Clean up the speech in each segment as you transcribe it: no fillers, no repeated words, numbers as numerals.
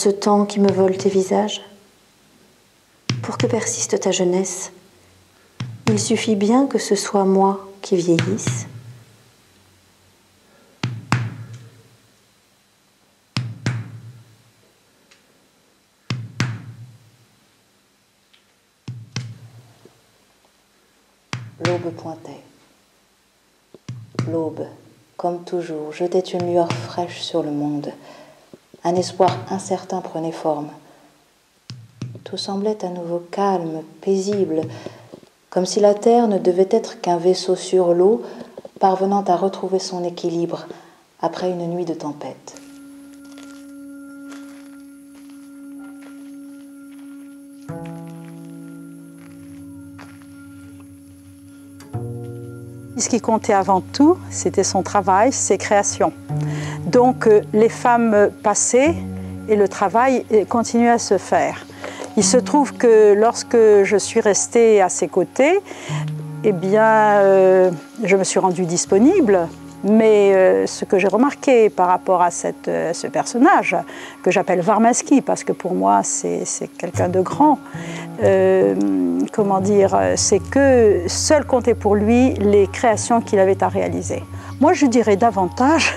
ce temps qui me vole tes visages? Pour que persiste ta jeunesse, il suffit bien que ce soit moi qui vieillisse. L'aube pointait. L'aube, comme toujours, jetait une lueur fraîche sur le monde. Un espoir incertain prenait forme. Tout semblait à nouveau calme, paisible, comme si la terre ne devait être qu'un vaisseau sur l'eau, parvenant à retrouver son équilibre après une nuit de tempête. Ce qui comptait avant tout, c'était son travail, ses créations. Donc les femmes passaient et le travail continuait à se faire. Il se trouve que lorsque je suis restée à ses côtés, eh bien, je me suis rendue disponible. Mais ce que j'ai remarqué par rapport à ce personnage, que j'appelle Varminski, parce que pour moi c'est quelqu'un de grand, comment dire, c'est que seul comptait pour lui les créations qu'il avait à réaliser. Moi je dirais davantage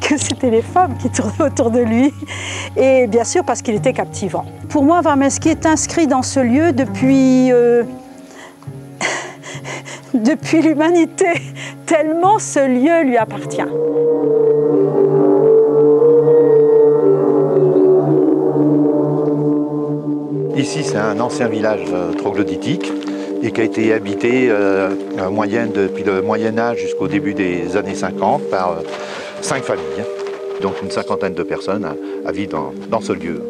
que c'était les femmes qui tournaient autour de lui, et bien sûr parce qu'il était captivant. Pour moi, Varminski est inscrit dans ce lieu depuis l'humanité, tellement ce lieu lui appartient. Ici, c'est un ancien village troglodytique et qui a été habité depuis le Moyen-Âge jusqu'au début des années 50 par 5 familles. Donc une cinquantaine de personnes à vivre dans ce lieu.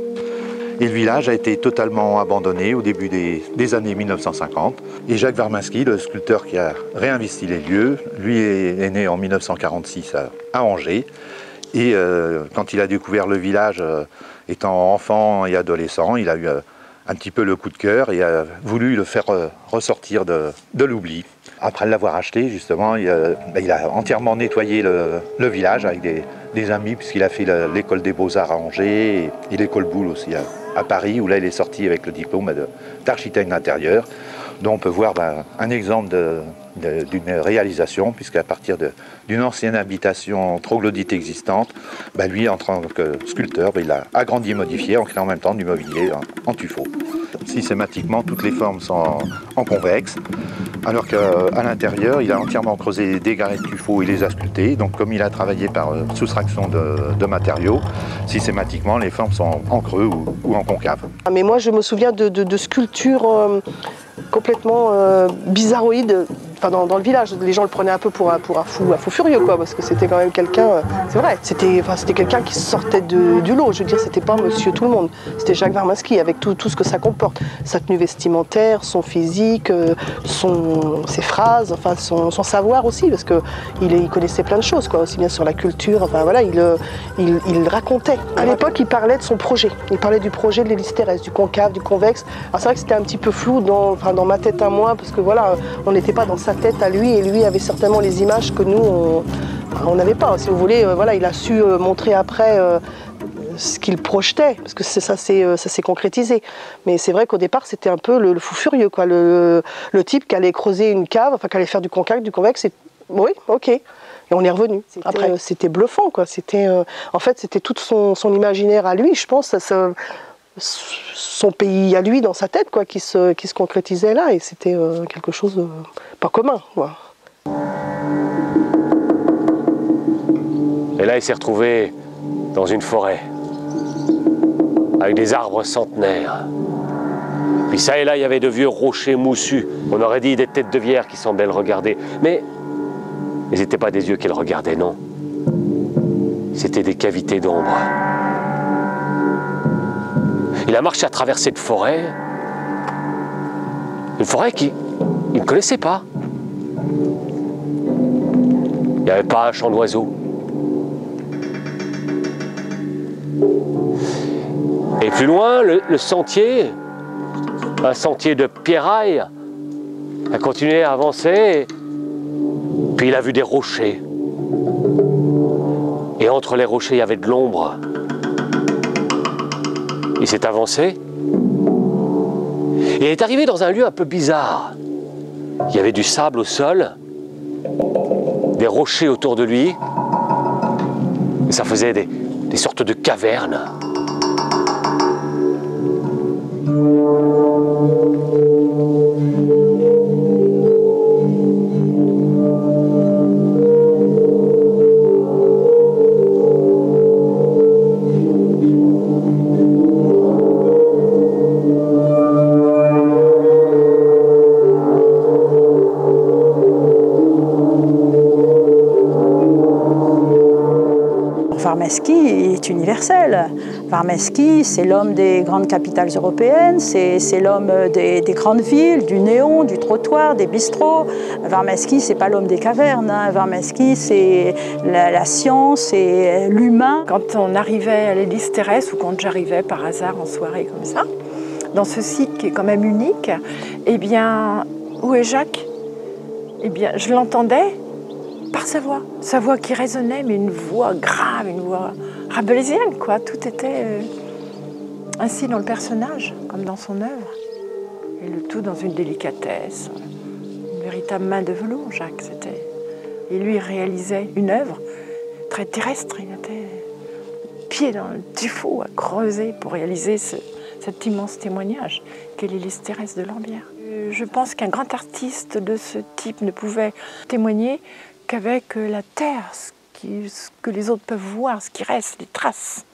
Et le village a été totalement abandonné au début des années 1950. Et Jacques Varminski, le sculpteur qui a réinvesti les lieux, lui est né en 1946 à Angers. Et quand il a découvert le village, étant enfant et adolescent, il a eu un petit peu le coup de cœur et a voulu le faire ressortir de l'oubli. Après l'avoir acheté, justement, il a entièrement nettoyé le village avec des amis, puisqu'il a fait l'école des Beaux-Arts à Angers et l'école Boulle aussi à Paris, où là il est sorti avec le diplôme d'architecte d'intérieur, dont on peut voir un exemple d'une réalisation, puisqu'à partir d'une ancienne habitation troglodyte existante, lui, en tant que sculpteur, il a agrandi et modifié en créant en même temps du mobilier en tuffeau. Systématiquement, toutes les formes sont en convexe, alors qu'à l'intérieur, il a entièrement creusé des galets de tuffeau et les a sculptés. Donc comme il a travaillé par soustraction de matériaux, systématiquement, les formes sont en creux ou en concave. Mais moi, je me souviens de sculptures complètement bizarroïdes. Enfin, dans le village, les gens le prenaient un peu pour un fou furieux, quoi, parce que c'était quand même quelqu'un, c'est vrai, c'était quelqu'un qui sortait du lot. Je veux dire, c'était pas monsieur tout le monde, c'était Jacques Varminski, avec tout ce que ça comporte, sa tenue vestimentaire, son physique, ses phrases, enfin son savoir aussi, parce que il connaissait plein de choses, quoi, aussi bien sur la culture. Enfin voilà, il racontait. À l'époque, il parlait de son projet. Il parlait du projet de l'hélice terrestre, du concave, du convexe. Alors c'est vrai que c'était un petit peu flou dans ma tête à moi, parce que voilà, on n'était pas dans sa tête à lui, et lui avait certainement les images que nous on n'avait pas. Si vous voulez, voilà, il a su montrer après ce qu'il projetait, parce que ça s'est concrétisé. Mais c'est vrai qu'au départ, c'était un peu le fou furieux, quoi, le type qui allait creuser une cave, enfin qui allait faire du concave, du convexe. Oui, ok. Et on est revenu. Après, c'était bluffant, quoi. En fait, c'était tout son imaginaire à lui, je pense. Son pays à lui dans sa tête, quoi, qui se concrétisait là, et c'était quelque chose de pas commun, quoi. Et là, il s'est retrouvé dans une forêt avec des arbres centenaires. Puis ça et là, il y avait de vieux rochers moussus. On aurait dit des têtes de vierre qui semblaient le regarder, mais ce n'étaient pas des yeux qui le regardaient, non. C'était des cavités d'ombre. Il a marché à travers cette forêt, une forêt qu'il ne connaissait pas. Il n'y avait pas un chant d'oiseaux. Et plus loin, le sentier, un sentier de pierraille, a continué à avancer, puis il a vu des rochers. Et entre les rochers, il y avait de l'ombre. Il s'est avancé et est arrivé dans un lieu un peu bizarre. Il y avait du sable au sol, des rochers autour de lui, et ça faisait des sortes de cavernes. Varmesky est universel. Varmesky, c'est l'homme des grandes capitales européennes, c'est l'homme des grandes villes, du néon, du trottoir, des bistrots. Varmesky, c'est pas l'homme des cavernes. Hein. Varmesky, c'est la science et l'humain. Quand on arrivait à l'Élysée terrestre ou quand j'arrivais par hasard en soirée comme ça, dans ce site qui est quand même unique, eh bien, où est Jacques? Eh bien, je l'entendais par sa voix qui résonnait, mais une voix grave, une voix rabelaisienne, quoi. Tout était ainsi dans le personnage, comme dans son œuvre. Et le tout dans une délicatesse, une véritable main de velours, Jacques, c'était. Et lui, il réalisait une œuvre très terrestre, il était pied dans le tuffeau à creuser pour réaliser cet immense témoignage qu'est l'Élysée terrestre de Lambière. Je pense qu'un grand artiste de ce type ne pouvait témoigner qu'avec la terre, ce que les autres peuvent voir, ce qui reste, les traces.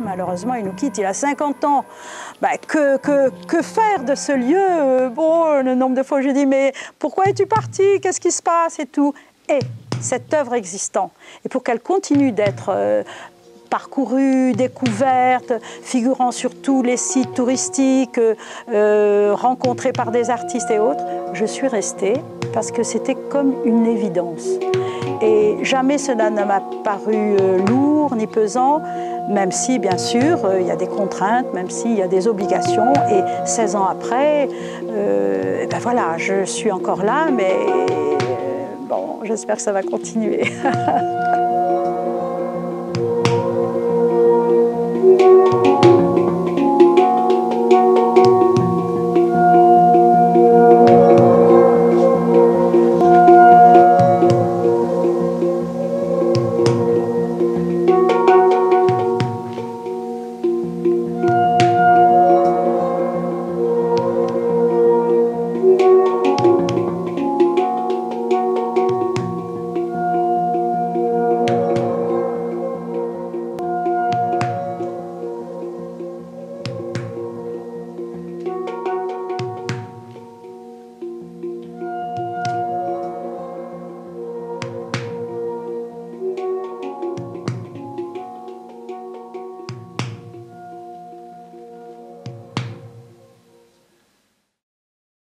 Malheureusement, il nous quitte, il a 50 ans. Ben, que faire de ce lieu? Bon, le nombre de fois où j'ai dit, mais pourquoi es-tu parti? Qu'est-ce qui se passe et tout? Et cette œuvre existant, et pour qu'elle continue d'être parcourue, découverte, figurant sur tous les sites touristiques, rencontrée par des artistes et autres, je suis restée parce que c'était comme une évidence. Et jamais cela ne m'a paru lourd ni pesant, même si, bien sûr, il y a des contraintes, même s'il y a des obligations. Et 16 ans après, ben voilà, je suis encore là, mais bon, j'espère que ça va continuer.